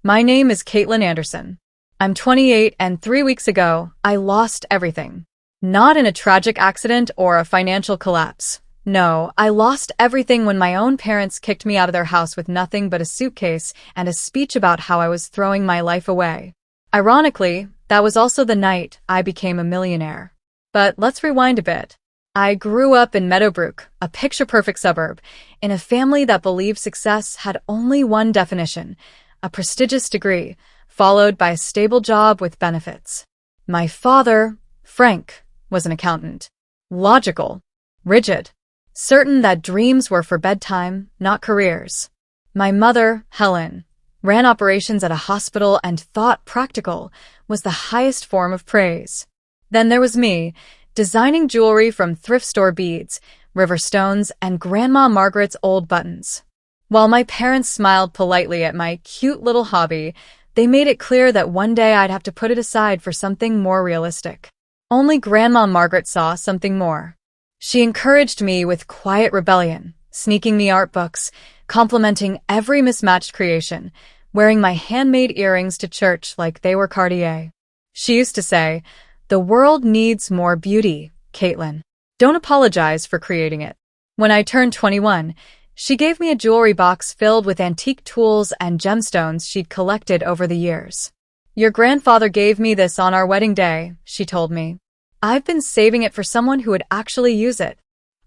My name is Kaitlyn Anderson. I'm 28 and 3 weeks ago, I lost everything. Not in a tragic accident or a financial collapse. No, I lost everything when my own parents kicked me out of their house with nothing but a suitcase and a speech about how I was throwing my life away. Ironically, that was also the night I became a millionaire. But let's rewind a bit. I grew up in Meadowbrook, a picture-perfect suburb, in a family that believed success had only one definition: a prestigious degree, followed by a stable job with benefits. My father, Frank, was an accountant. Logical, rigid, certain that dreams were for bedtime, not careers. My mother, Helen, ran operations at a hospital and thought practical was the highest form of praise. Then there was me, designing jewelry from thrift store beads, river stones, and Grandma Margaret's old buttons. While my parents smiled politely at my cute little hobby, they made it clear that one day I'd have to put it aside for something more realistic. Only Grandma Margaret saw something more. She encouraged me with quiet rebellion, sneaking me art books, complimenting every mismatched creation, wearing my handmade earrings to church like they were Cartier. She used to say, "The world needs more beauty, Kaitlyn. Don't apologize for creating it." When I turned 21, she gave me a jewelry box filled with antique tools and gemstones she'd collected over the years. "Your grandfather gave me this on our wedding day," she told me. "I've been saving it for someone who would actually use it."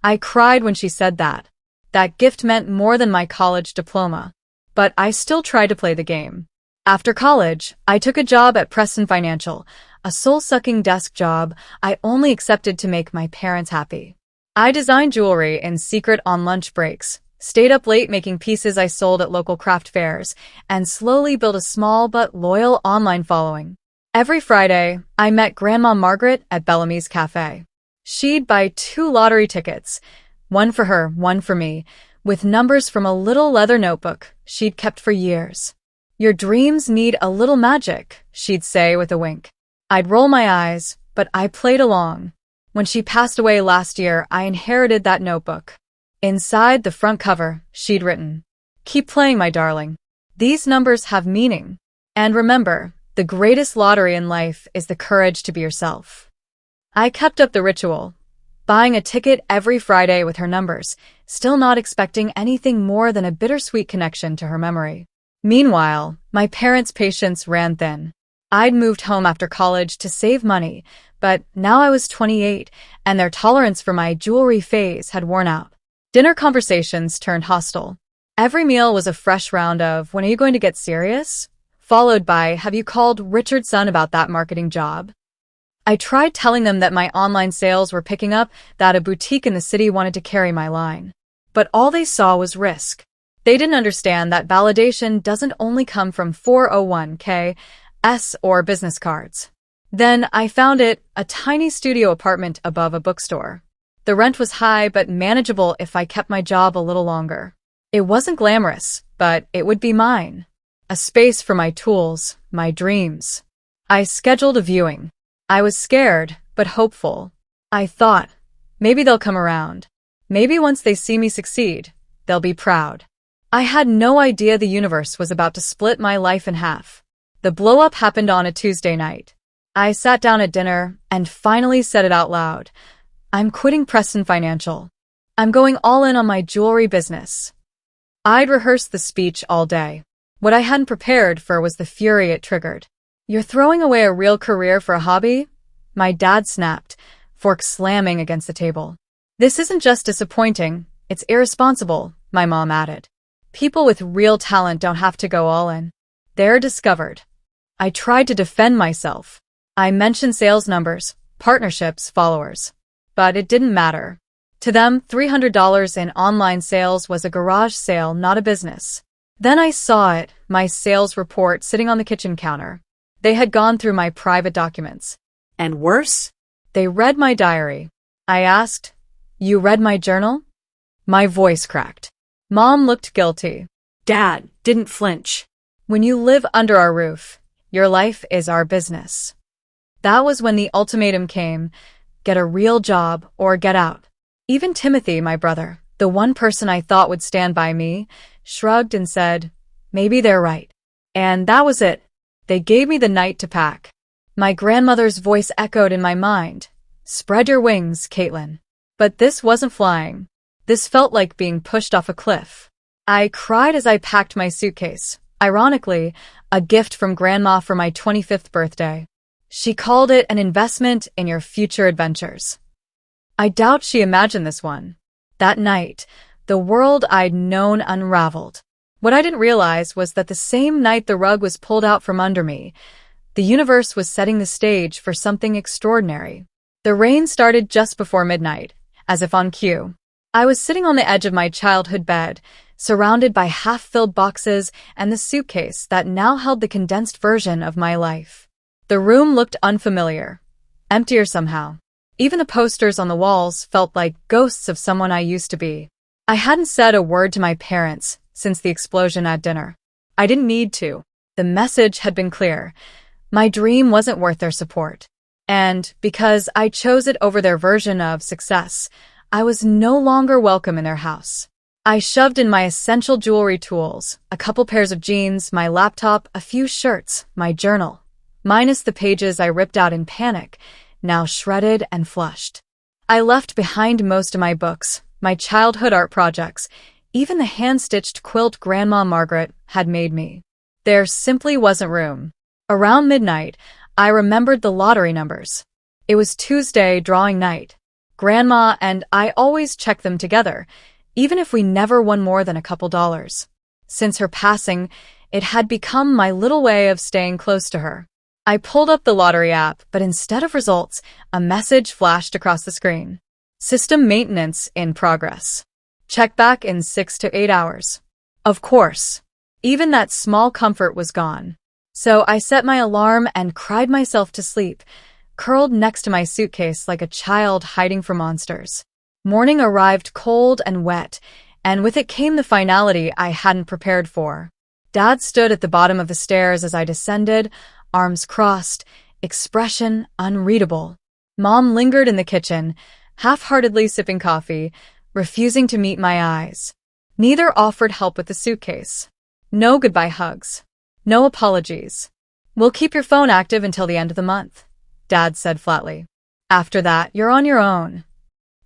I cried when she said that. That gift meant more than my college diploma. But I still tried to play the game. After college, I took a job at Preston Financial, a soul-sucking desk job I only accepted to make my parents happy. I designed jewelry in secret on lunch breaks, stayed up late making pieces I sold at local craft fairs, and slowly built a small but loyal online following. Every Friday, I met Grandma Margaret at Bellamy's Cafe. She'd buy 2 lottery tickets, one for her, one for me, with numbers from a little leather notebook she'd kept for years. "Your dreams need a little magic," she'd say with a wink. I'd roll my eyes, but I played along. When she passed away last year, I inherited that notebook. Inside the front cover, she'd written, "Keep playing, my darling. These numbers have meaning. And remember, the greatest lottery in life is the courage to be yourself." I kept up the ritual, buying a ticket every Friday with her numbers, still not expecting anything more than a bittersweet connection to her memory. Meanwhile, my parents' patience ran thin. I'd moved home after college to save money, but now I was 28, and their tolerance for my jewelry phase had worn out. Dinner conversations turned hostile. Every meal was a fresh round of, "When are you going to get serious?" followed by, "Have you called Richardson about that marketing job?" I tried telling them that my online sales were picking up, that a boutique in the city wanted to carry my line. But all they saw was risk. They didn't understand that validation doesn't only come from 401(k)s or business cards. Then I found it, a tiny studio apartment above a bookstore. The rent was high but manageable if I kept my job a little longer. It wasn't glamorous, but it would be mine. A space for my tools, my dreams. I scheduled a viewing. I was scared, but hopeful. I thought, maybe they'll come around. Maybe once they see me succeed, they'll be proud. I had no idea the universe was about to split my life in half. The blow-up happened on a Tuesday night. I sat down at dinner and finally said it out loud. "I'm quitting Preston Financial. I'm going all in on my jewelry business." I'd rehearsed the speech all day. What I hadn't prepared for was the fury it triggered. "You're throwing away a real career for a hobby?" My dad snapped, fork slamming against the table. "This isn't just disappointing, it's irresponsible," my mom added. "People with real talent don't have to go all in. They're discovered." I tried to defend myself. I mentioned sales numbers, partnerships, followers. But it didn't matter. To them, $300 in online sales was a garage sale, not a business. Then I saw it, my sales report sitting on the kitchen counter. They had gone through my private documents. And worse? They read my diary. I asked, "You read my journal?" My voice cracked. Mom looked guilty. Dad didn't flinch. "When you live under our roof, your life is our business." That was when the ultimatum came: get a real job or get out. Even Timothy, my brother, the one person I thought would stand by me, shrugged and said, "Maybe they're right." And that was it. They gave me the night to pack. My grandmother's voice echoed in my mind. Spread your wings, Kaitlyn. But this wasn't flying. This felt like being pushed off a cliff. I cried as I packed my suitcase. Ironically, a gift from Grandma for my 25th birthday. She called it an investment in your future adventures. I doubt she imagined this one. That night, the world I'd known unraveled. What I didn't realize was that the same night the rug was pulled out from under me, the universe was setting the stage for something extraordinary. The rain started just before midnight, as if on cue. I was sitting on the edge of my childhood bed, surrounded by half-filled boxes and the suitcase that now held the condensed version of my life. The room looked unfamiliar, emptier somehow. Even the posters on the walls felt like ghosts of someone I used to be. I hadn't said a word to my parents since the explosion at dinner. I didn't need to. The message had been clear. My dream wasn't worth their support. And because I chose it over their version of success, I was no longer welcome in their house. I shoved in my essential jewelry tools, a couple pairs of jeans, my laptop, a few shirts, my journal, minus the pages I ripped out in panic, now shredded and flushed. I left behind most of my books, my childhood art projects, even the hand-stitched quilt Grandma Margaret had made me. There simply wasn't room. Around midnight, I remembered the lottery numbers. It was Tuesday drawing night. Grandma and I always checked them together, even if we never won more than a couple dollars. Since her passing, it had become my little way of staying close to her. I pulled up the lottery app, but instead of results, a message flashed across the screen. System maintenance in progress. Check back in 6 to 8 hours. Of course. Even that small comfort was gone. So I set my alarm and cried myself to sleep, curled next to my suitcase like a child hiding from monsters. Morning arrived cold and wet, and with it came the finality I hadn't prepared for. Dad stood at the bottom of the stairs as I descended, arms crossed, expression unreadable. Mom lingered in the kitchen, half-heartedly sipping coffee, refusing to meet my eyes. Neither offered help with the suitcase. No goodbye hugs. No apologies. We'll keep your phone active until the end of the month, Dad said flatly. After that, you're on your own.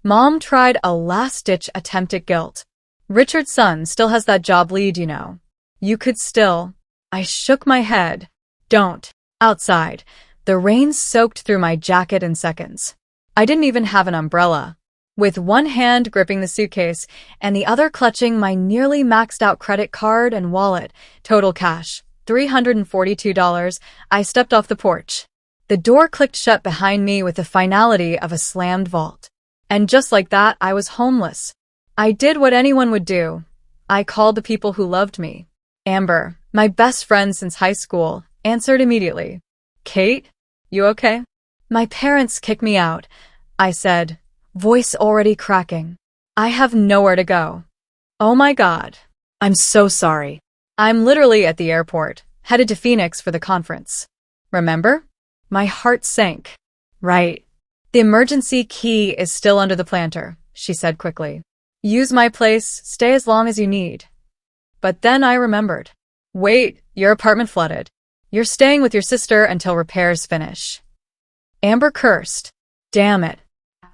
Mom tried a last-ditch attempt at guilt. Richard's son still has that job lead, you know. You could still. I shook my head. Don't. Outside, the rain soaked through my jacket in seconds. I didn't even have an umbrella. With one hand gripping the suitcase and the other clutching my nearly maxed-out credit card and wallet, total cash, $342, I stepped off the porch. The door clicked shut behind me with the finality of a slammed vault. And just like that, I was homeless. I did what anyone would do. I called the people who loved me. Amber, my best friend since high school, answered immediately. Kate, you okay? My parents kicked me out, I said, voice already cracking. I have nowhere to go. Oh my God. I'm so sorry. I'm literally at the airport, headed to Phoenix for the conference. Remember? My heart sank. Right. The emergency key is still under the planter, she said quickly. Use my place, stay as long as you need. But then I remembered. Wait, your apartment flooded. You're staying with your sister until repairs finish. Amber cursed. Damn it.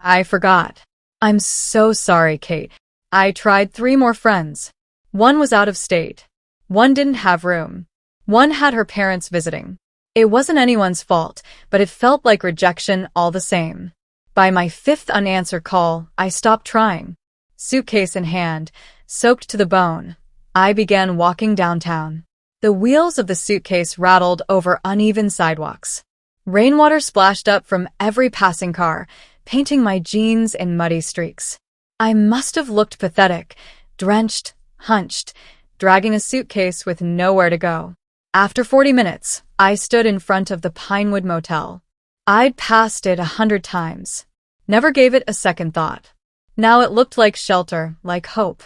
I forgot. I'm so sorry, Kate. I tried 3 more friends. One was out of state. One didn't have room. One had her parents visiting. It wasn't anyone's fault, but it felt like rejection all the same. By my 5th unanswered call, I stopped trying. Suitcase in hand, soaked to the bone, I began walking downtown. The wheels of the suitcase rattled over uneven sidewalks. Rainwater splashed up from every passing car, painting my jeans in muddy streaks. I must have looked pathetic, drenched, hunched, dragging a suitcase with nowhere to go. After 40 minutes, I stood in front of the Pinewood Motel. I'd passed it 100 times. Never gave it a second thought. Now it looked like shelter, like hope.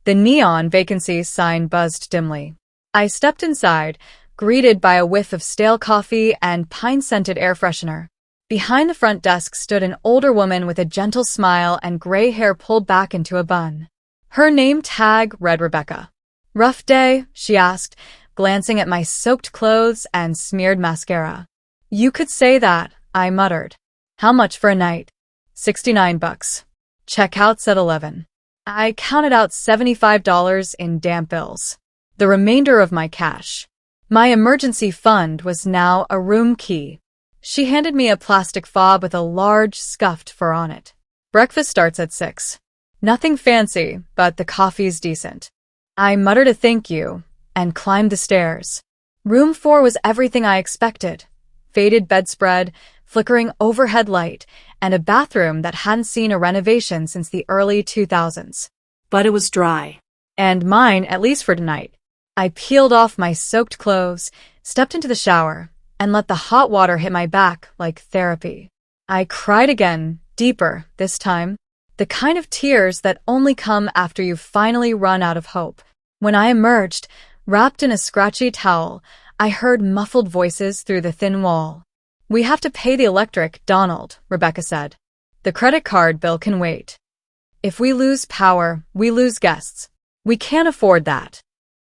The neon vacancy sign buzzed dimly. I stepped inside, greeted by a whiff of stale coffee and pine-scented air freshener. Behind the front desk stood an older woman with a gentle smile and gray hair pulled back into a bun. Her name tag read Rebecca. Rough day, she asked, glancing at my soaked clothes and smeared mascara. You could say that, I muttered. How much for a night? $69. Checkout's at 11. I counted out $75 in damp bills. The remainder of my cash. My emergency fund was now a room key. She handed me a plastic fob with a large scuffed fur on it. Breakfast starts at 6. Nothing fancy, but the coffee's decent. I muttered a thank you and climbed the stairs. Room 4 was everything I expected. Faded bedspread, flickering overhead light, and a bathroom that hadn't seen a renovation since the early 2000s. But it was dry. And mine, at least for tonight. I peeled off my soaked clothes, stepped into the shower, and let the hot water hit my back like therapy. I cried again, deeper this time, the kind of tears that only come after you've finally run out of hope. When I emerged, wrapped in a scratchy towel, I heard muffled voices through the thin wall. We have to pay the electric, Donald, Rebecca said. The credit card bill can wait. If we lose power, we lose guests. We can't afford that.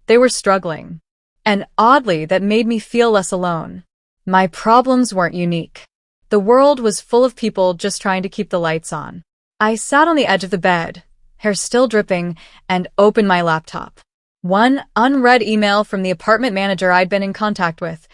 They were struggling. And oddly, that made me feel less alone. My problems weren't unique. The world was full of people just trying to keep the lights on. I sat on the edge of the bed, hair still dripping, and opened my laptop. One unread email from the apartment manager I'd been in contact with.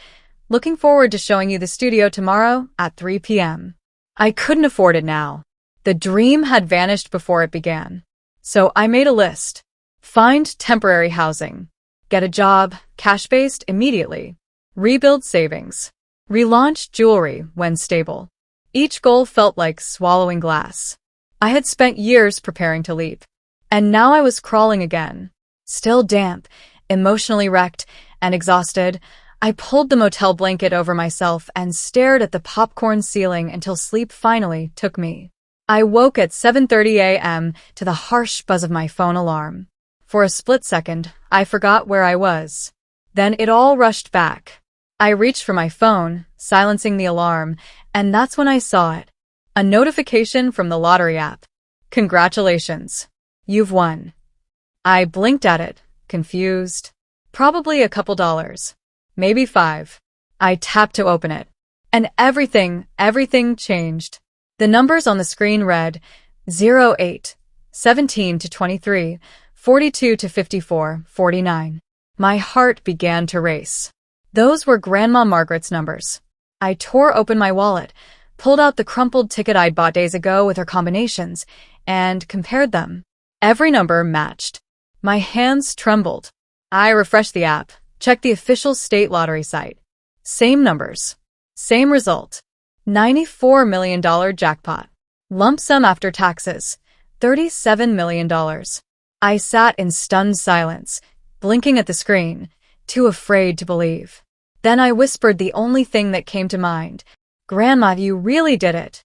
Looking forward to showing you the studio tomorrow at 3 p.m. I couldn't afford it now. The dream had vanished before it began. So I made a list. Find temporary housing. Get a job, cash-based, immediately. Rebuild savings. Relaunch jewelry when stable. Each goal felt like swallowing glass. I had spent years preparing to leap. And now I was crawling again. Still damp, emotionally wrecked, and exhausted, I pulled the motel blanket over myself and stared at the popcorn ceiling until sleep finally took me. I woke at 7:30 a.m. to the harsh buzz of my phone alarm. For a split second, I forgot where I was. Then it all rushed back. I reached for my phone, silencing the alarm, and that's when I saw it. A notification from the lottery app. Congratulations. You've won. I blinked at it, confused. Probably a couple dollars. Maybe 5. I tapped to open it. And everything changed. The numbers on the screen read 08, 17 to 23, 42 to 54, 49. My heart began to race. Those were Grandma Margaret's numbers. I tore open my wallet, pulled out the crumpled ticket I'd bought days ago with her combinations, and compared them. Every number matched. My hands trembled. I refreshed the app, checked the official state lottery site. Same numbers. Same result. $94 million jackpot. Lump sum after taxes. $37 million. I sat in stunned silence, blinking at the screen, too afraid to believe. Then I whispered the only thing that came to mind. Grandma, you really did it.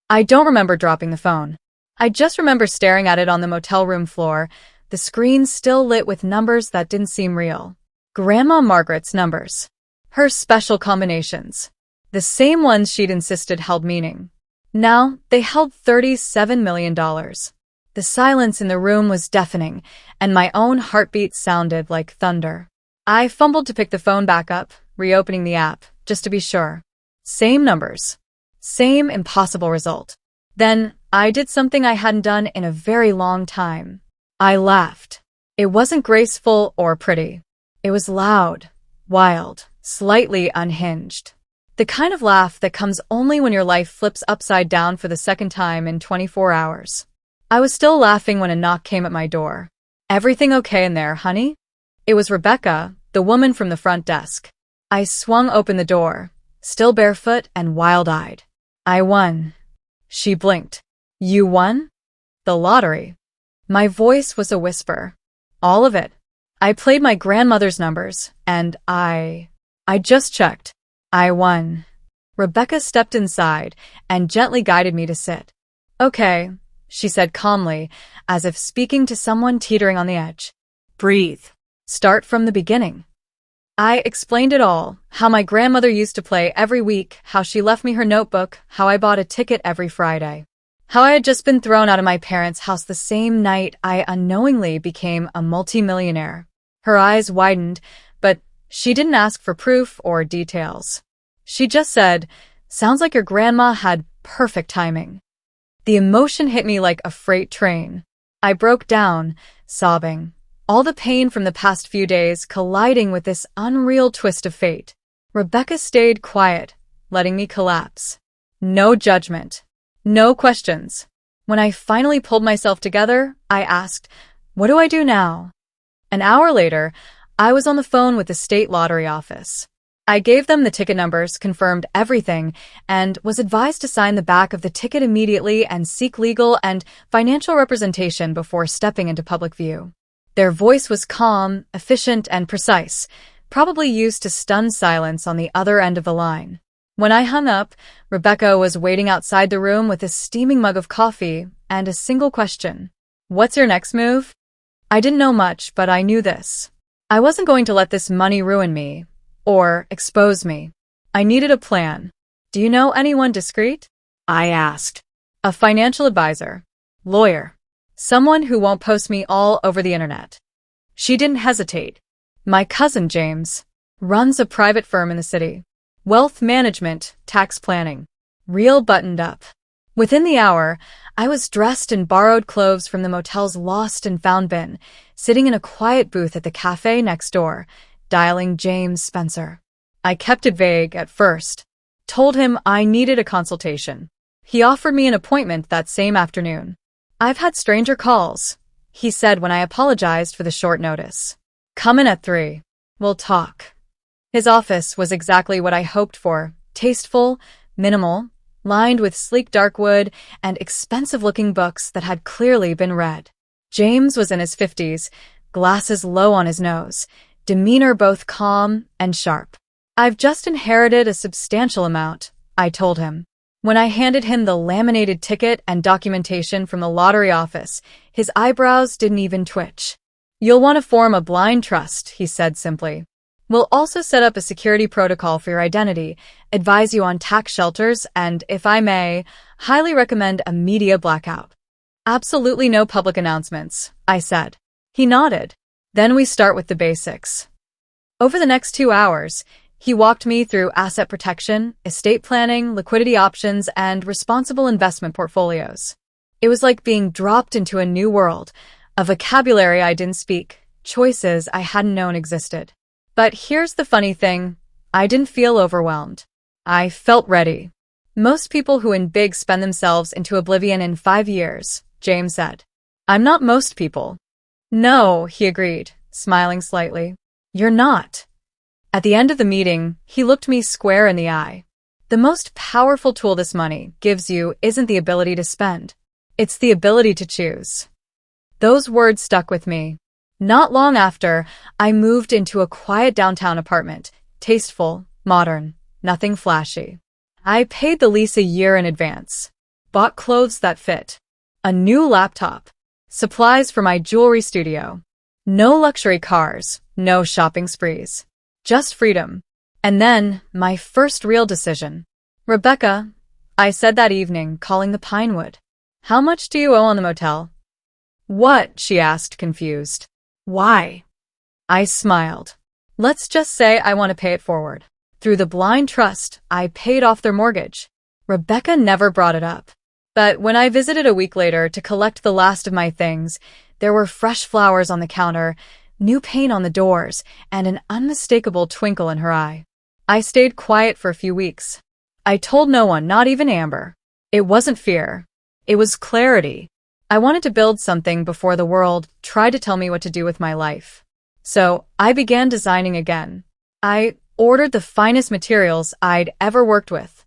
I don't remember dropping the phone. I just remember staring at it on the motel room floor, the screen still lit with numbers that didn't seem real. Grandma Margaret's numbers. Her special combinations. The same ones she'd insisted held meaning. Now, they held $37 million. The silence in the room was deafening, and my own heartbeat sounded like thunder. I fumbled to pick the phone back up, reopening the app, just to be sure. Same numbers. Same impossible result. Then, I did something I hadn't done in a very long time. I laughed. It wasn't graceful or pretty. It was loud, wild, slightly unhinged. The kind of laugh that comes only when your life flips upside down for the second time in 24 hours. I was still laughing when a knock came at my door. Everything okay in there, honey? It was Rebecca, the woman from the front desk. I swung open the door, still barefoot and wild-eyed. I won. She blinked. You won? The lottery. My voice was a whisper. All of it. I played my grandmother's numbers, and I just checked. I won. Rebecca stepped inside and gently guided me to sit. Okay, she said calmly, as if speaking to someone teetering on the edge. Breathe. Start from the beginning. I explained it all, how my grandmother used to play every week, how she left me her notebook, how I bought a ticket every Friday. How I had just been thrown out of my parents' house the same night I unknowingly became a multimillionaire. Her eyes widened, but She didn't ask for proof or details. She just said, "Sounds like your grandma had perfect timing." The emotion hit me like a freight train. I broke down, sobbing, all the pain from the past few days colliding with this unreal twist of fate. Rebecca stayed quiet, letting me collapse. No judgment. No questions. When I finally pulled myself together, I asked, "What do I do now?" An hour later, I was on the phone with the state lottery office. I gave them the ticket numbers, confirmed everything, and was advised to sign the back of the ticket immediately and seek legal and financial representation before stepping into public view. Their voice was calm, efficient, and precise, probably used to stun silence on the other end of the line. When I hung up, Rebecca was waiting outside the room with a steaming mug of coffee and a single question. "What's your next move?" I didn't know much, but I knew this. I wasn't going to let this money ruin me or expose me. I needed a plan. "Do you know anyone discreet?" I asked. "A financial advisor, lawyer, someone who won't post me all over the internet." She didn't hesitate. "My cousin James runs a private firm in the city. Wealth management, tax planning, real buttoned up." Within the hour, I was dressed in borrowed clothes from the motel's lost and found bin, sitting in a quiet booth at the cafe next door, dialing James Spencer. I kept it vague at first. Told him I needed a consultation. He offered me an appointment that same afternoon. "I've had stranger calls," he said when I apologized for the short notice. "Come in at 3. We'll talk." His office was exactly what I hoped for. Tasteful, minimal, lined with sleek dark wood and expensive-looking books that had clearly been read. James was in his 50s, glasses low on his nose, demeanor both calm and sharp. "I've just inherited a substantial amount," I told him. When I handed him the laminated ticket and documentation from the lottery office, his eyebrows didn't even twitch. "You'll want to form a blind trust," he said simply. "We'll also set up a security protocol for your identity, advise you on tax shelters, and, if I may, highly recommend a media blackout." "Absolutely no public announcements," I said. He nodded. "Then we start with the basics." Over the next 2 hours, he walked me through asset protection, estate planning, liquidity options, and responsible investment portfolios. It was like being dropped into a new world, a vocabulary I didn't speak, choices I hadn't known existed. But here's the funny thing, I didn't feel overwhelmed. I felt ready. "Most people who win big spend themselves into oblivion in 5 years, James said. "I'm not most people." "No," he agreed, smiling slightly. "You're not." At the end of the meeting, he looked me square in the eye. "The most powerful tool this money gives you isn't the ability to spend. It's the ability to choose." Those words stuck with me. Not long after, I moved into a quiet downtown apartment, tasteful, modern, nothing flashy. I paid the lease a year in advance, bought clothes that fit, a new laptop, supplies for my jewelry studio. No luxury cars, no shopping sprees, just freedom. And then, my first real decision. "Rebecca," I said that evening, calling the Pinewood, "how much do you owe on the motel?" "What?" she asked, confused. "Why?" I smiled. "Let's just say I want to pay it forward. Through the blind trust, I paid off their mortgage." Rebecca never brought it up. But when I visited a week later to collect the last of my things, there were fresh flowers on the counter, new paint on the doors, and an unmistakable twinkle in her eye. I stayed quiet for a few weeks. I told no one, not even Amber. It wasn't fear. It was clarity. I wanted to build something before the world tried to tell me what to do with my life. So I began designing again. I ordered the finest materials I'd ever worked with.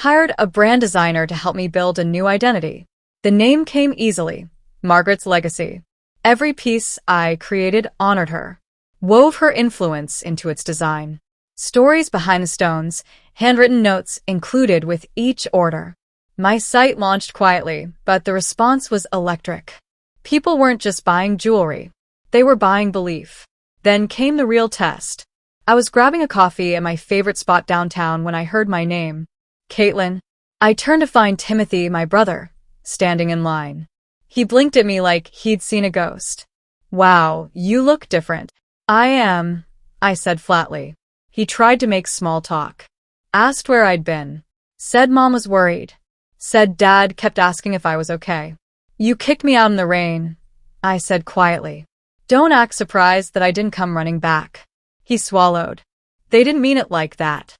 Hired a brand designer to help me build a new identity. The name came easily, Margaret's Legacy. Every piece I created honored her, wove her influence into its design. Stories behind the stones, handwritten notes included with each order. My site launched quietly, but the response was electric. People weren't just buying jewelry. They were buying belief. Then came the real test. I was grabbing a coffee at my favorite spot downtown when I heard my name. "Kaitlyn." I turned to find Timothy, my brother, standing in line. He blinked at me like he'd seen a ghost. "Wow, you look different." "I am," I said flatly. He tried to make small talk. Asked where I'd been. Said Mom was worried. Said Dad kept asking if I was okay. You kicked me out in the rain, I said quietly. Don't act surprised that I didn't come running back. He swallowed. They didn't mean it like that.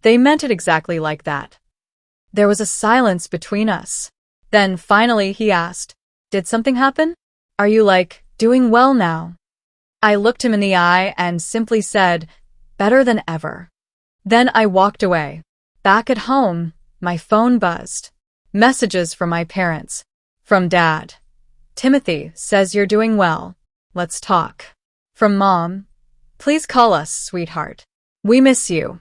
They meant it exactly like that. There was a silence between us. Then finally he asked, Did something happen? Are you, doing well now? I looked him in the eye and simply said, Better than ever. Then I walked away. Back at home, my phone buzzed. Messages from my parents. From Dad. Timothy says you're doing well. Let's talk. From Mom. Please call us, sweetheart. We miss you.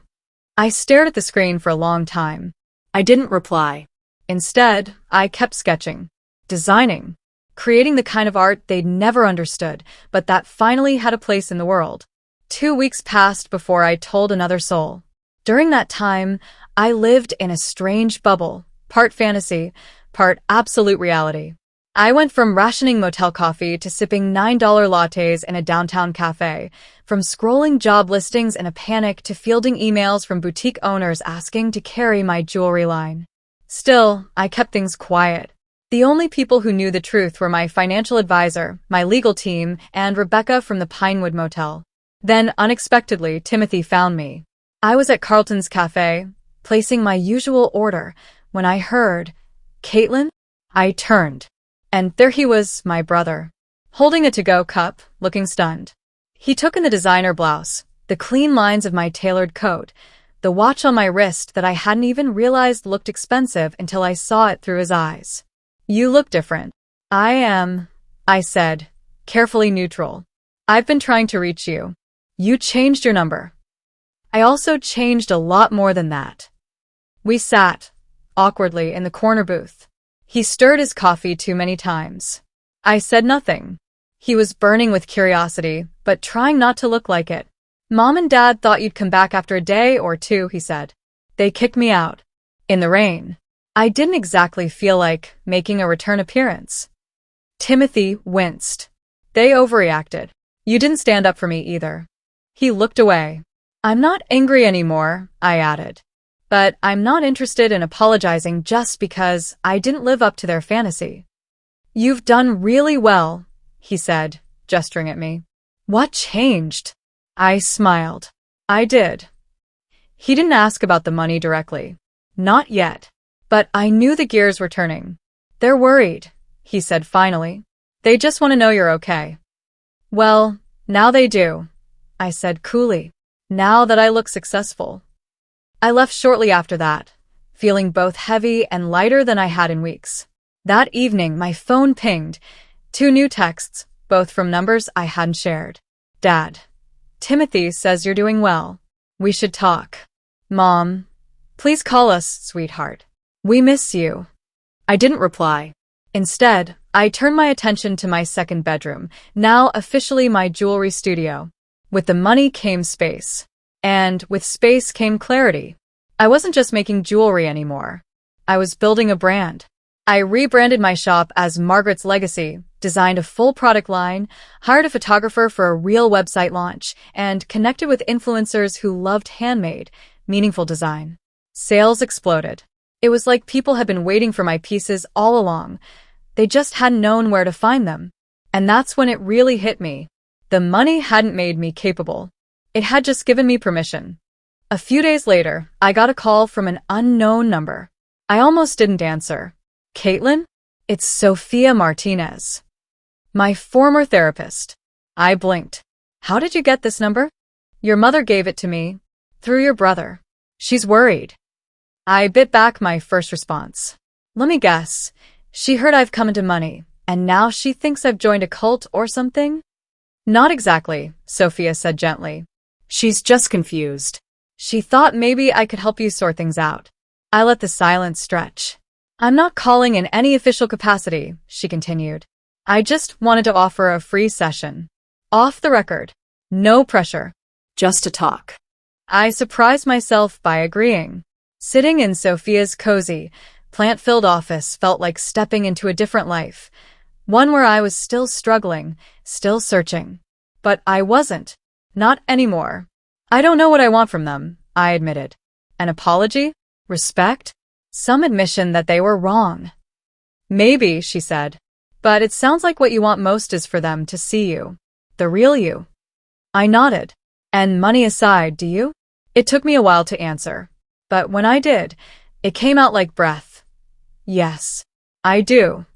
I stared at the screen for a long time. I didn't reply. Instead, I kept sketching, designing, creating the kind of art they'd never understood, but that finally had a place in the world. 2 weeks passed before I told another soul. During that time, I lived in a strange bubble, part fantasy, part absolute reality. I went from rationing motel coffee to sipping $9 lattes in a downtown cafe, from scrolling job listings in a panic to fielding emails from boutique owners asking to carry my jewelry line. Still, I kept things quiet. The only people who knew the truth were my financial advisor, my legal team, and Rebecca from the Pinewood Motel. Then, unexpectedly, Timothy found me. I was at Carlton's cafe, placing my usual order, when I heard, Kaitlyn? I turned. And there he was, my brother, holding a to-go cup, looking stunned. He took in the designer blouse, the clean lines of my tailored coat, the watch on my wrist that I hadn't even realized looked expensive until I saw it through his eyes. You look different. I said, carefully neutral. I've been trying to reach you. You changed your number. I also changed a lot more than that. We sat, awkwardly, in the corner booth. He stirred his coffee too many times. I said nothing. He was burning with curiosity, but trying not to look like it. Mom and Dad thought you'd come back after a day or two, he said. They kicked me out. In the rain. I didn't exactly feel like making a return appearance. Timothy winced. They overreacted. You didn't stand up for me either. He looked away. I'm not angry anymore, I added. But I'm not interested in apologizing just because I didn't live up to their fantasy. You've done really well, he said, gesturing at me. What changed? I smiled. I did. He didn't ask about the money directly. Not yet. But I knew the gears were turning. They're worried, he said finally. They just want to know you're okay. Well, now they do, I said coolly. Now that I look successful. I left shortly after that, feeling both heavy and lighter than I had in weeks. That evening, my phone pinged. 2 new texts, both from numbers I hadn't shared. Dad. Timothy says you're doing well. We should talk. Mom. Please call us, sweetheart. We miss you. I didn't reply. Instead, I turned my attention to my second bedroom, now officially my jewelry studio. With the money came space. And with space came clarity. I wasn't just making jewelry anymore. I was building a brand. I rebranded my shop as Margaret's Legacy, designed a full product line, hired a photographer for a real website launch, and connected with influencers who loved handmade, meaningful design. Sales exploded. It was like people had been waiting for my pieces all along. They just hadn't known where to find them. And that's when it really hit me. The money hadn't made me capable. It had just given me permission. A few days later, I got a call from an unknown number. I almost didn't answer. Kaitlyn? It's Sophia Martinez. My former therapist. I blinked. How did you get this number? Your mother gave it to me. Through your brother. She's worried. I bit back my first response. Let me guess. She heard I've come into money, and now she thinks I've joined a cult or something? Not exactly, Sophia said gently. She's just confused. She thought maybe I could help you sort things out. I let the silence stretch. I'm not calling in any official capacity, she continued. I just wanted to offer a free session. Off the record. No pressure. Just to talk. I surprised myself by agreeing. Sitting in Sophia's cozy, plant-filled office felt like stepping into a different life. One where I was still struggling, still searching. But I wasn't. Not anymore. I don't know what I want from them, I admitted. An apology? Respect? Some admission that they were wrong. Maybe, she said. But it sounds like what you want most is for them to see you. The real you. I nodded. And money aside, do you? It took me a while to answer. But when I did, it came out like breath. Yes, I do.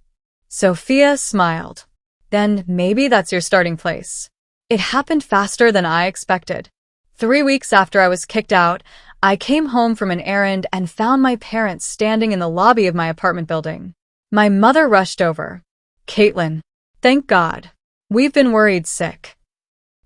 Sophia smiled. Then maybe that's your starting place. It happened faster than I expected. 3 weeks after I was kicked out, I came home from an errand and found my parents standing in the lobby of my apartment building. My mother rushed over. Kaitlyn, thank God. We've been worried sick.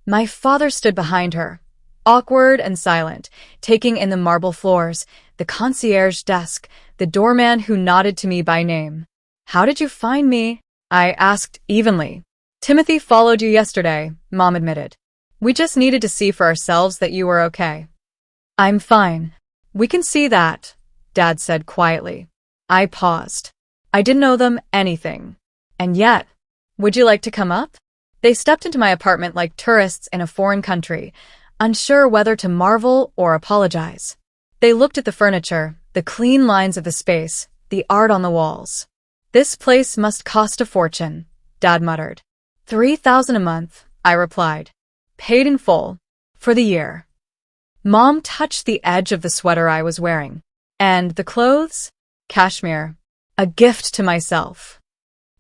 My father stood behind her, awkward and silent, taking in the marble floors, the concierge desk, the doorman who nodded to me by name. How did you find me? I asked evenly. Timothy followed you yesterday, Mom admitted. We just needed to see for ourselves that you were okay. I'm fine. We can see that, Dad said quietly. I paused. I didn't owe them anything. And yet, would you like to come up? They stepped into my apartment like tourists in a foreign country, unsure whether to marvel or apologize. They looked at the furniture, the clean lines of the space, the art on the walls. This place must cost a fortune, Dad muttered. $3,000 a month, I replied. Paid in full. For the year. Mom touched the edge of the sweater I was wearing. And the clothes? Cashmere. A gift to myself.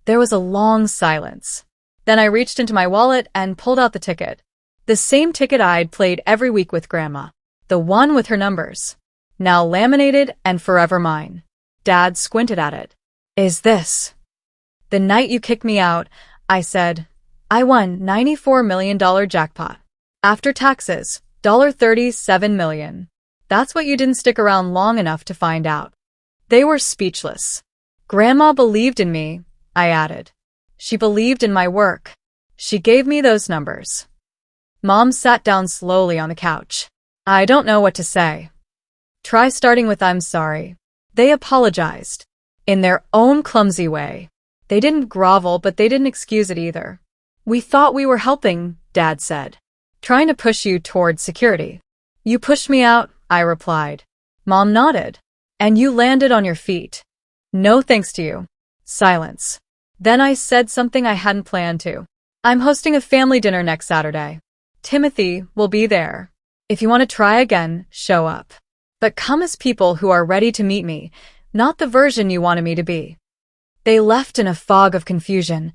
There was a long silence. Then I reached into my wallet and pulled out the ticket. The same ticket I'd played every week with Grandma. The one with her numbers. Now laminated and forever mine. Dad squinted at it. Is this? The night you kicked me out, I said. I won $94 million jackpot. After taxes, $37 million. That's what you didn't stick around long enough to find out. They were speechless. Grandma believed in me, I added. She believed in my work. She gave me those numbers. Mom sat down slowly on the couch. I don't know what to say. Try starting with I'm sorry. They apologized. In their own clumsy way. They didn't grovel, but they didn't excuse it either. We thought we were helping, Dad said. Trying to push you toward security. You pushed me out, I replied. Mom nodded. And you landed on your feet. No thanks to you. Silence. Then I said something I hadn't planned to. I'm hosting a family dinner next Saturday. Timothy will be there. If you want to try again, show up. But come as people who are ready to meet me, not the version you wanted me to be. They left in a fog of confusion,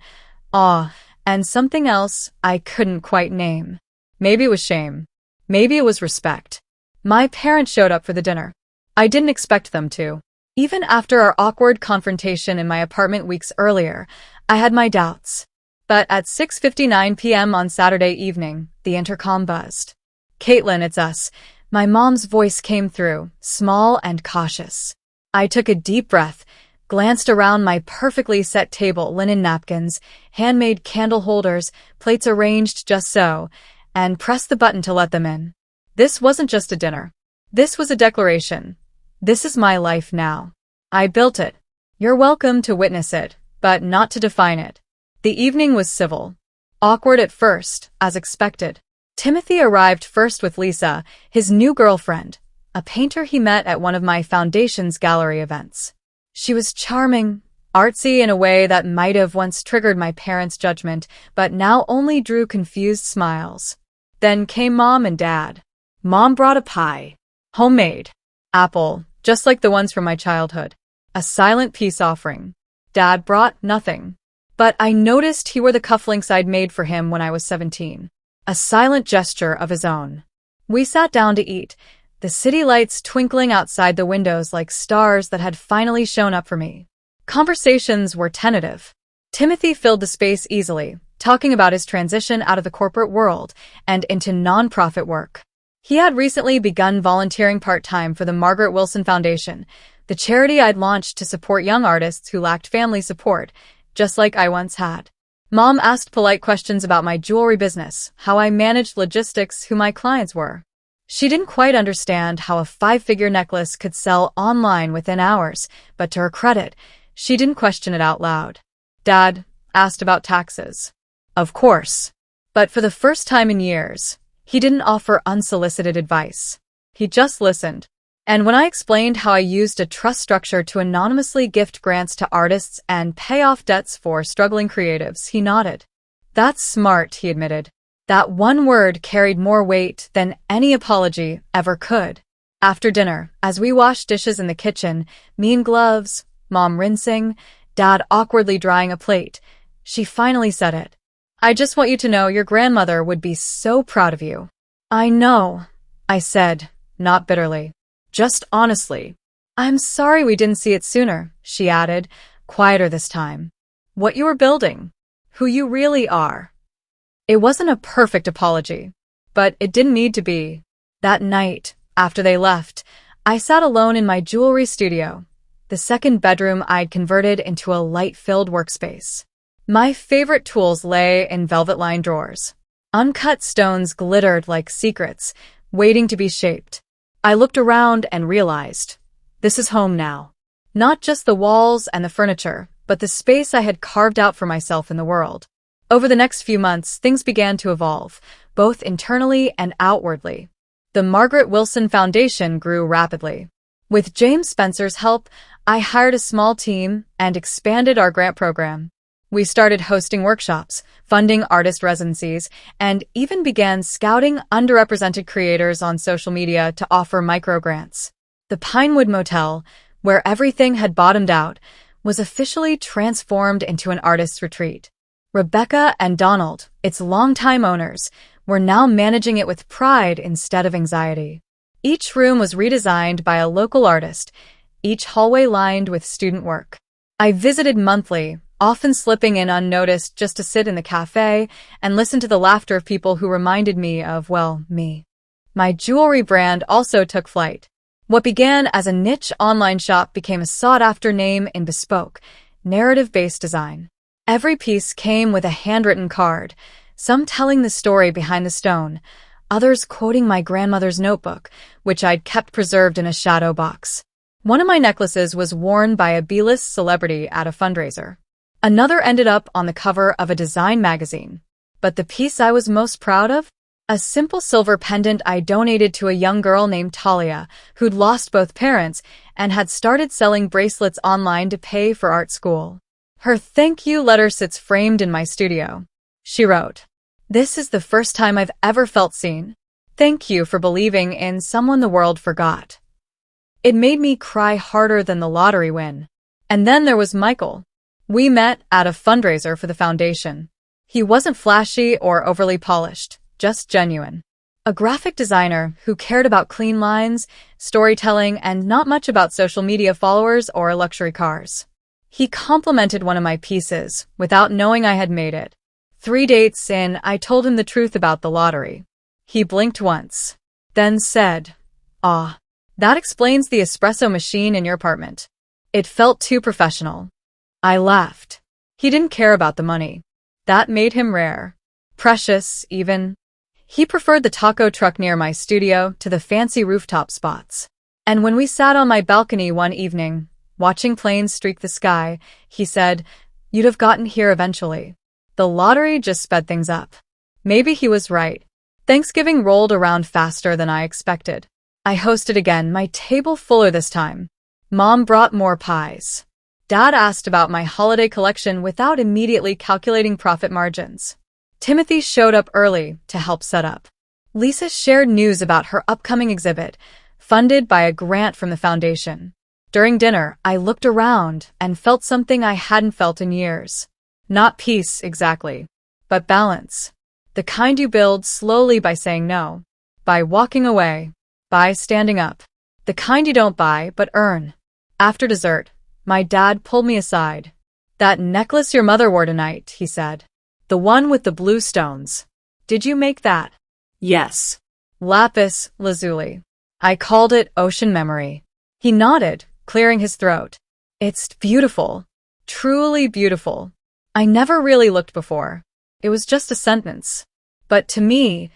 awe, and something else I couldn't quite name. Maybe it was shame. Maybe it was respect. My parents showed up for the dinner. I didn't expect them to. Even after our awkward confrontation in my apartment weeks earlier, I had my doubts. But at 6:59 p.m. on Saturday evening, the intercom buzzed. Kaitlyn, it's us. My mom's voice came through, small and cautious. I took a deep breath, glanced around my perfectly set table, linen napkins, handmade candle holders, plates arranged just so, and pressed the button to let them in. This wasn't just a dinner. This was a declaration. This is my life now. I built it. You're welcome to witness it, but not to define it. The evening was civil. Awkward at first, as expected. Timothy arrived first with Lisa, his new girlfriend, a painter he met at one of my foundation's gallery events. She was charming, artsy in a way that might have once triggered my parents' judgment, but now only drew confused smiles. Then came Mom and Dad. Mom brought a pie. Homemade. Apple, just like the ones from my childhood. A silent peace offering. Dad brought nothing. But I noticed he wore the cufflinks I'd made for him when I was 17. A silent gesture of his own. We sat down to eat, the city lights twinkling outside the windows like stars that had finally shown up for me. Conversations were tentative. Timothy filled the space easily, talking about his transition out of the corporate world and into nonprofit work. He had recently begun volunteering part-time for the Margaret Wilson Foundation, the charity I'd launched to support young artists who lacked family support, just like I once had. Mom asked polite questions about my jewelry business, how I managed logistics, who my clients were. She didn't quite understand how a 5-figure necklace could sell online within hours, but to her credit, she didn't question it out loud. Dad asked about taxes. Of course. But for the first time in years, He didn't offer unsolicited advice. He just listened. And when I explained how I used a trust structure to anonymously gift grants to artists and pay off debts for struggling creatives, he nodded. That's smart, he admitted. That one word carried more weight than any apology ever could. After dinner, as we washed dishes in the kitchen, me in gloves, Mom rinsing, Dad awkwardly drying a plate, she finally said it. I just want you to know your grandmother would be so proud of you. I know, I said, not bitterly. Just honestly. I'm sorry we didn't see it sooner, she added, quieter this time. What you were building. Who you really are. It wasn't a perfect apology, but it didn't need to be. That night, after they left, I sat alone in my jewelry studio, the second bedroom I'd converted into a light-filled workspace. My favorite tools lay in velvet-lined drawers. Uncut stones glittered like secrets, waiting to be shaped. I looked around and realized, this is home now. Not just the walls and the furniture, but the space I had carved out for myself in the world. Over the next few months, things began to evolve, both internally and outwardly. The Margaret Wilson Foundation grew rapidly. With James Spencer's help, I hired a small team and expanded our grant program. We started hosting workshops, funding artist residencies, and even began scouting underrepresented creators on social media to offer microgrants. The Pinewood Motel, where everything had bottomed out, was officially transformed into an artist's retreat. Rebecca and Donald, its longtime owners, were now managing it with pride instead of anxiety. Each room was redesigned by a local artist, each hallway lined with student work. I visited monthly, often slipping in unnoticed just to sit in the cafe and listen to the laughter of people who reminded me of, well, me. My jewelry brand also took flight. What began as a niche online shop became a sought-after name in bespoke, narrative-based design. Every piece came with a handwritten card, some telling the story behind the stone, others quoting my grandmother's notebook, which I'd kept preserved in a shadow box. One of my necklaces was worn by a B-list celebrity at a fundraiser. Another ended up on the cover of a design magazine. But the piece I was most proud of? A simple silver pendant I donated to a young girl named Talia, who'd lost both parents and had started selling bracelets online to pay for art school. Her thank you letter sits framed in my studio. She wrote, "This is the first time I've ever felt seen. Thank you for believing in someone the world forgot." It made me cry harder than the lottery win. And then there was Michael. We met at a fundraiser for the foundation. He wasn't flashy or overly polished, just genuine. A graphic designer who cared about clean lines, storytelling, and not much about social media followers or luxury cars. He complimented one of my pieces without knowing I had made it. 3 dates in, I told him the truth about the lottery. He blinked once, then said, "Ah, that explains the espresso machine in your apartment." It felt too professional. I laughed. He didn't care about the money. That made him rare. Precious, even. He preferred the taco truck near my studio to the fancy rooftop spots. And when we sat on my balcony one evening, watching planes streak the sky, he said, "You'd have gotten here eventually. The lottery just sped things up." Maybe he was right. Thanksgiving rolled around faster than I expected. I hosted again, my table fuller this time. Mom brought more pies. Dad asked about my holiday collection without immediately calculating profit margins. Timothy showed up early to help set up. Lisa shared news about her upcoming exhibit, funded by a grant from the foundation. During dinner, I looked around and felt something I hadn't felt in years. Not peace, exactly, but balance. The kind you build slowly by saying no, by walking away, by standing up. The kind you don't buy, but earn. After dessert, my dad pulled me aside. "That necklace your mother wore tonight," he said. "The one with the blue stones. Did you make that?" Yes. Lapis lazuli. I called it ocean memory. He nodded, clearing his throat. "It's beautiful. Truly beautiful." I never really looked before. It was just a sentence. But to me,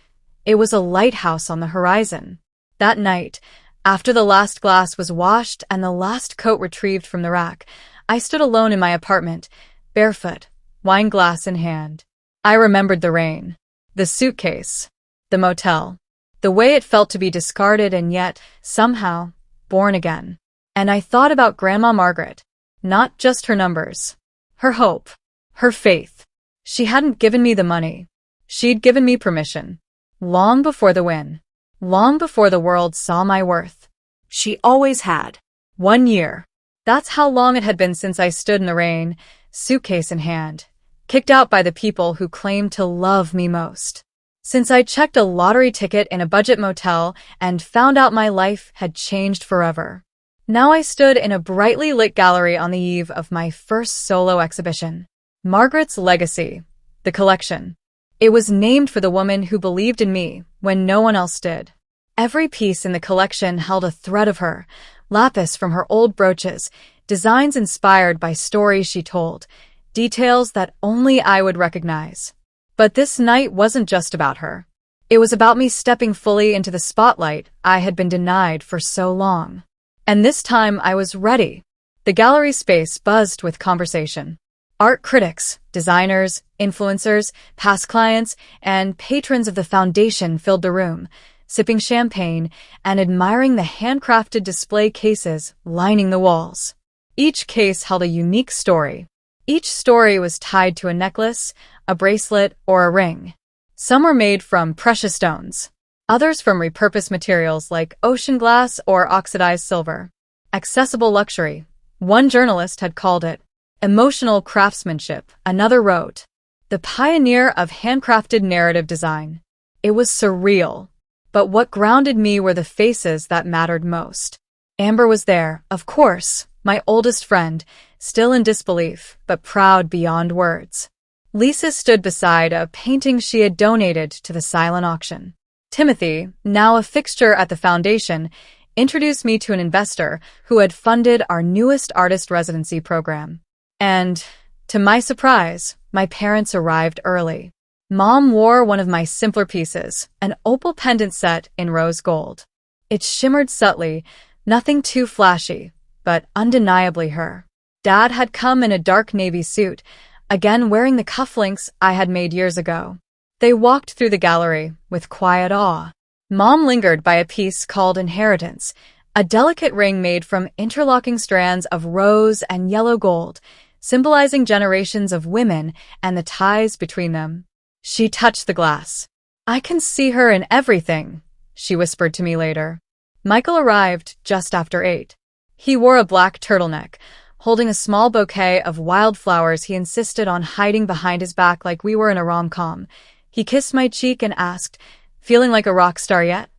it was a lighthouse on the horizon. That night, after the last glass was washed and the last coat retrieved from the rack, I stood alone in my apartment, barefoot, wine glass in hand. I remembered the rain, the suitcase, The motel. The way it felt to be discarded and yet, somehow, born again. And I thought about Grandma Margaret. Not just her numbers. Her hope. Her faith. She hadn't given me the money. She'd given me permission. Long before the win. Long before the world saw my worth. She always had. 1 year. That's how long it had been since I stood in the rain, suitcase in hand, kicked out by the people who claimed to love me most. Since I checked a lottery ticket in a budget motel and found out my life had changed forever. Now I stood in a brightly lit gallery on the eve of my first solo exhibition. Margaret's Legacy, the collection. It was named for the woman who believed in me when no one else did. Every piece in the collection held a thread of her, lapis from her old brooches, designs inspired by stories she told, details that only I would recognize. But this night wasn't just about her. It was about me stepping fully into the spotlight I had been denied for so long. And this time I was ready. The gallery space buzzed with conversation. Art critics, designers, influencers, past clients, and patrons of the foundation filled the room, sipping champagne and admiring the handcrafted display cases lining the walls. Each case held a unique story. Each story was tied to a necklace, a bracelet, or a ring. Some were made from precious stones, others from repurposed materials like ocean glass or oxidized silver. Accessible luxury. One journalist had called it emotional craftsmanship, another wrote, the pioneer of handcrafted narrative design. It was surreal. But what grounded me were the faces that mattered most. Amber was there, of course, my oldest friend, still in disbelief, but proud beyond words. Lisa stood beside a painting she had donated to the silent auction. Timothy, now a fixture at the foundation, introduced me to an investor who had funded our newest artist residency program. And, to my surprise, my parents arrived early. Mom wore one of my simpler pieces, an opal pendant set in rose gold. It shimmered subtly, nothing too flashy, but undeniably her. Dad had come in a dark navy suit, again wearing the cufflinks I had made years ago. They walked through the gallery with quiet awe. Mom lingered by a piece called Inheritance, a delicate ring made from interlocking strands of rose and yellow gold, symbolizing generations of women and the ties between them. She touched the glass. I can see her in everything, she whispered to me later. Michael arrived just after 8. He wore a black turtleneck, holding a small bouquet of wildflowers he insisted on hiding behind his back like we were in a rom-com. He kissed my cheek and asked, feeling like a rock star yet?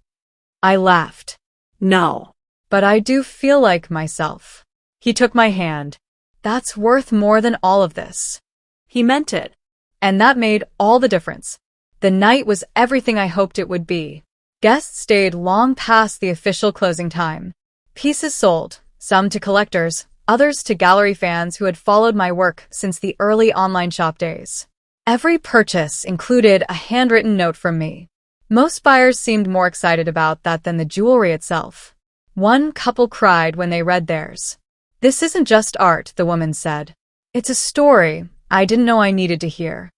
I laughed. No. But I do feel like myself. He took my hand. That's worth more than all of this. He meant it. And that made all the difference. The night was everything I hoped it would be. Guests stayed long past the official closing time. Pieces sold, some to collectors, others to gallery fans who had followed my work since the early online shop days. Every purchase included a handwritten note from me. Most buyers seemed more excited about that than the jewelry itself. One couple cried when they read theirs. This isn't just art, the woman said. It's a story I didn't know I needed to hear.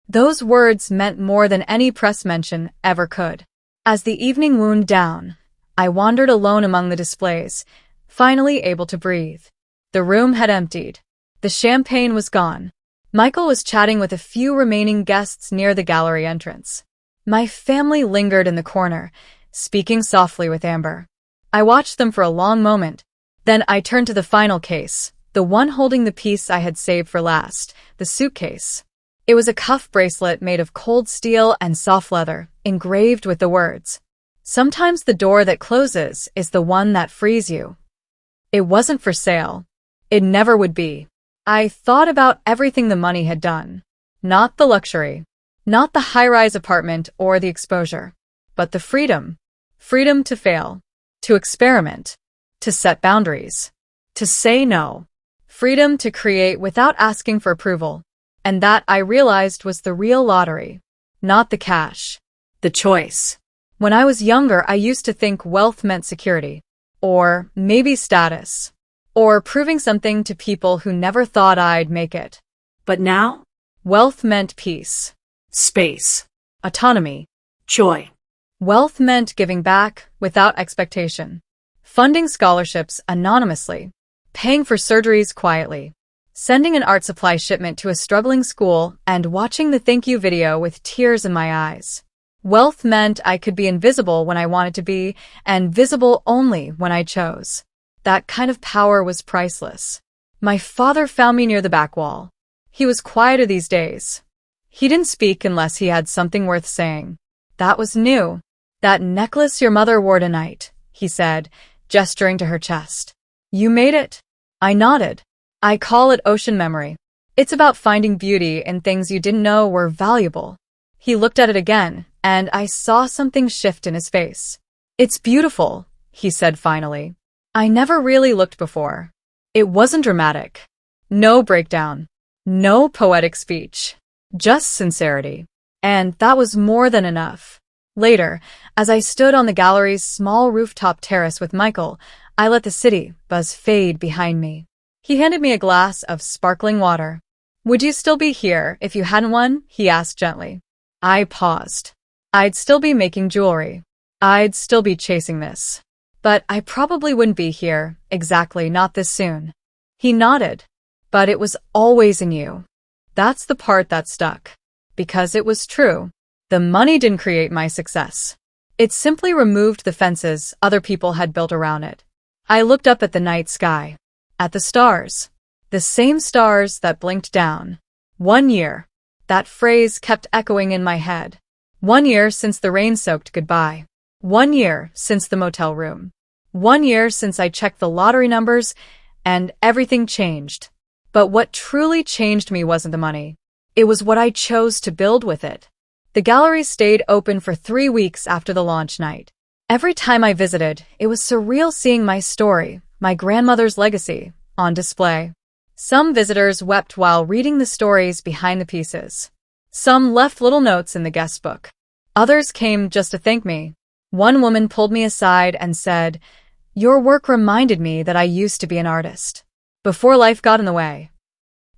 Those words meant more than any press mention ever could. As the evening wound down, I wandered alone among the displays, finally able to breathe. The room had emptied. The champagne was gone. Michael was chatting with a few remaining guests near the gallery entrance. My family lingered in the corner, speaking softly with Amber. I watched them for a long moment. Then I turned to the final case, the one holding the piece I had saved for last, the suitcase. It was a cuff bracelet made of cold steel and soft leather, engraved with the words, "Sometimes the door that closes is the one that frees you." It wasn't for sale. It never would be. I thought about everything the money had done. Not the luxury. Not the high-rise apartment or the exposure. But the freedom. Freedom to fail. To experiment. To set boundaries. To say no. Freedom to create without asking for approval. And that, I realized, was the real lottery. Not the cash. The choice. When I was younger, I used to think wealth meant security. Or maybe status. Or proving something to people who never thought I'd make it. But now? Wealth meant peace. Space. Autonomy. Joy. Wealth meant giving back without expectation, funding scholarships anonymously, paying for surgeries quietly, sending an art supply shipment to a struggling school, and watching the thank you video with tears in my eyes. Wealth meant I could be invisible when I wanted to be, and visible only when I chose. That kind of power was priceless. My father found me near the back wall. He was quieter these days. He didn't speak unless he had something worth saying. That was new. "That necklace your mother wore tonight," he said, gesturing to her chest. "You made it?" I nodded. "I call it ocean memory. It's about finding beauty in things you didn't know were valuable." He looked at it again, and I saw something shift in his face. "It's beautiful," he said finally. I never really looked before. It wasn't dramatic. No breakdown. No poetic speech. Just sincerity. And that was more than enough. Later, as I stood on the gallery's small rooftop terrace with Michael, I let the city buzz fade behind me. He handed me a glass of sparkling water. "Would you still be here if you hadn't won?" he asked gently. I paused. I'd still be making jewelry. I'd still be chasing this. But I probably wouldn't be here, exactly not this soon. He nodded. "But it was always in you." That's the part that stuck. Because it was true. The money didn't create my success. It simply removed the fences other people had built around it. I looked up at the night sky. At the stars. The same stars that blinked down. 1 year. That phrase kept echoing in my head. 1 year since the rain-soaked goodbye. 1 year since the motel room. 1 year since I checked the lottery numbers, and everything changed. But what truly changed me wasn't the money. It was what I chose to build with it. The gallery stayed open for 3 weeks after the launch night. Every time I visited, it was surreal seeing my story, my grandmother's legacy, on display. Some visitors wept while reading the stories behind the pieces. Some left little notes in the guest book. Others came just to thank me. One woman pulled me aside and said, "Your work reminded me that I used to be an artist. Before life got in the way."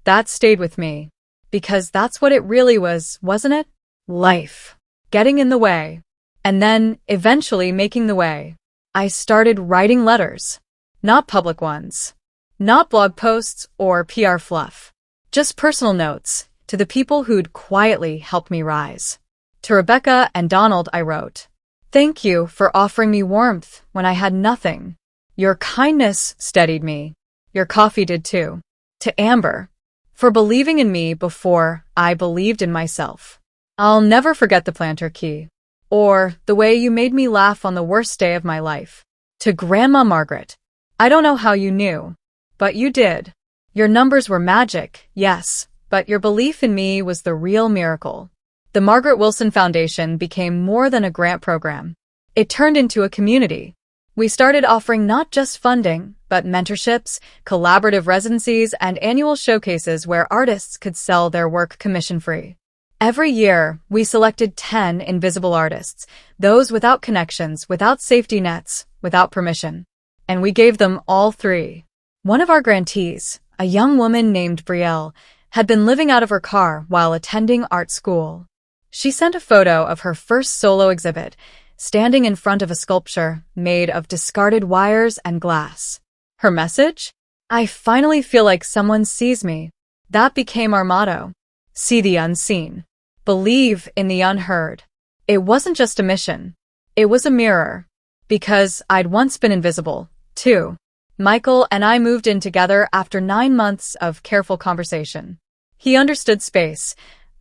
That stayed with me. Because that's what it really was, wasn't it? Life. Getting in the way. And then, eventually making the way. I started writing letters. Not public ones. Not blog posts or PR fluff. Just personal notes to the people who'd quietly helped me rise. To Rebecca and Donald, I wrote, "Thank you for offering me warmth when I had nothing. Your kindness steadied me. Your coffee did too." To Amber, for believing in me before I believed in myself. I'll never forget the planter key. Or the way you made me laugh on the worst day of my life. To Grandma Margaret, I don't know how you knew, but you did. Your numbers were magic, yes, but your belief in me was the real miracle. The Margaret Wilson Foundation became more than a grant program. It turned into a community. We started offering not just funding, but mentorships, collaborative residencies, and annual showcases where artists could sell their work commission-free. Every year, we selected 10 invisible artists, those without connections, without safety nets, without permission. And we gave them all 3. One of our grantees, a young woman named Brielle, had been living out of her car while attending art school. She sent a photo of her first solo exhibit, standing in front of a sculpture made of discarded wires and glass. Her message? "I finally feel like someone sees me." That became our motto. See the unseen. Believe in the unheard. It wasn't just a mission. It was a mirror. Because I'd once been invisible, too. Michael and I moved in together after 9 months of careful conversation. He understood space,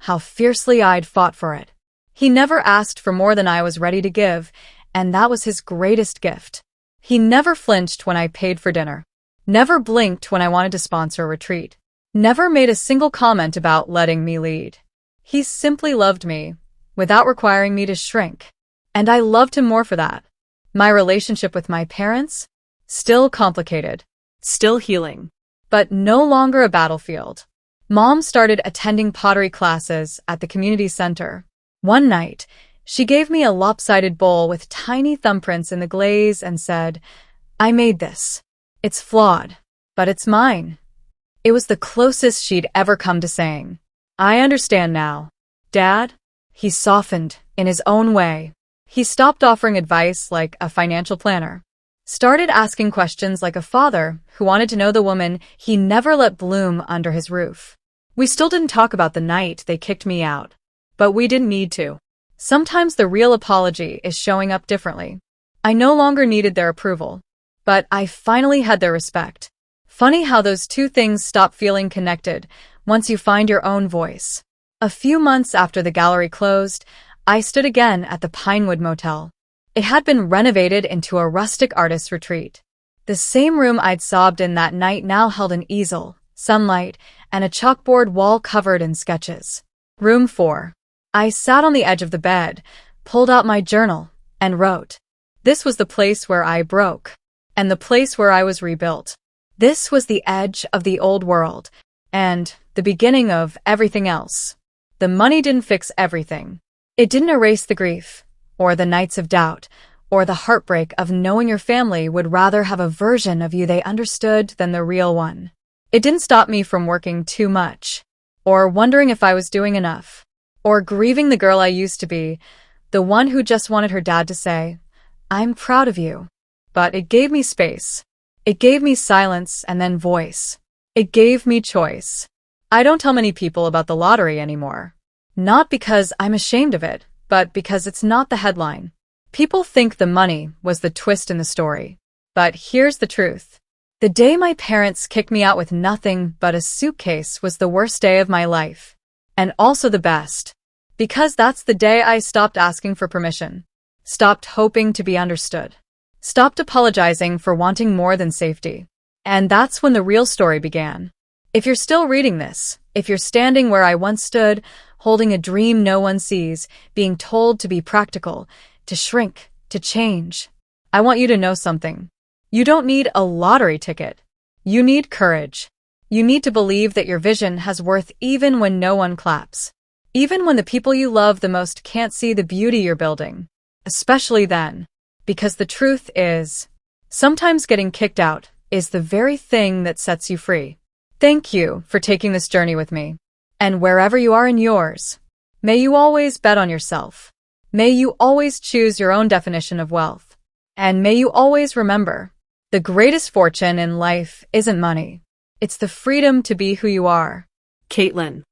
how fiercely I'd fought for it. He never asked for more than I was ready to give, and that was his greatest gift. He never flinched when I paid for dinner. Never blinked when I wanted to sponsor a retreat. Never made a single comment about letting me lead. He simply loved me, without requiring me to shrink. And I loved him more for that. My relationship with my parents? Still complicated. Still healing. But no longer a battlefield. Mom started attending pottery classes at the community center. One night, she gave me a lopsided bowl with tiny thumbprints in the glaze and said, "I made this. It's flawed, but it's mine." It was the closest she'd ever come to saying, "I understand now, Dad." He softened in his own way. He stopped offering advice like a financial planner. Started asking questions like a father who wanted to know the woman he never let bloom under his roof. We still didn't talk about the night they kicked me out. But we didn't need to. Sometimes the real apology is showing up differently. I no longer needed their approval. But I finally had their respect. Funny how those two things stop feeling connected once you find your own voice. A few months after the gallery closed, I stood again at the Pinewood Motel. It had been renovated into a rustic artist's retreat. The same room I'd sobbed in that night now held an easel, sunlight, and a chalkboard wall covered in sketches. Room 4. I sat on the edge of the bed, pulled out my journal, and wrote. This was the place where I broke, and the place where I was rebuilt. This was the edge of the old world, and the beginning of everything else. The money didn't fix everything. It didn't erase the grief, or the nights of doubt, or the heartbreak of knowing your family would rather have a version of you they understood than the real one. It didn't stop me from working too much, or wondering if I was doing enough, or grieving the girl I used to be, the one who just wanted her dad to say, "I'm proud of you." But it gave me space. It gave me silence and then voice. It gave me choice. I don't tell many people about the lottery anymore. Not because I'm ashamed of it, but because it's not the headline. People think the money was the twist in the story. But here's the truth. The day my parents kicked me out with nothing but a suitcase was the worst day of my life. And also the best. Because that's the day I stopped asking for permission. Stopped hoping to be understood. Stopped apologizing for wanting more than safety. And that's when the real story began. If you're still reading this, if you're standing where I once stood, holding a dream no one sees, being told to be practical, to shrink, to change, I want you to know something. You don't need a lottery ticket. You need courage. You need to believe that your vision has worth even when no one claps. Even when the people you love the most can't see the beauty you're building. Especially then. Because the truth is, sometimes getting kicked out is the very thing that sets you free. Thank you for taking this journey with me. And wherever you are in yours, may you always bet on yourself. May you always choose your own definition of wealth. And may you always remember, the greatest fortune in life isn't money. It's the freedom to be who you are. Kaitlyn.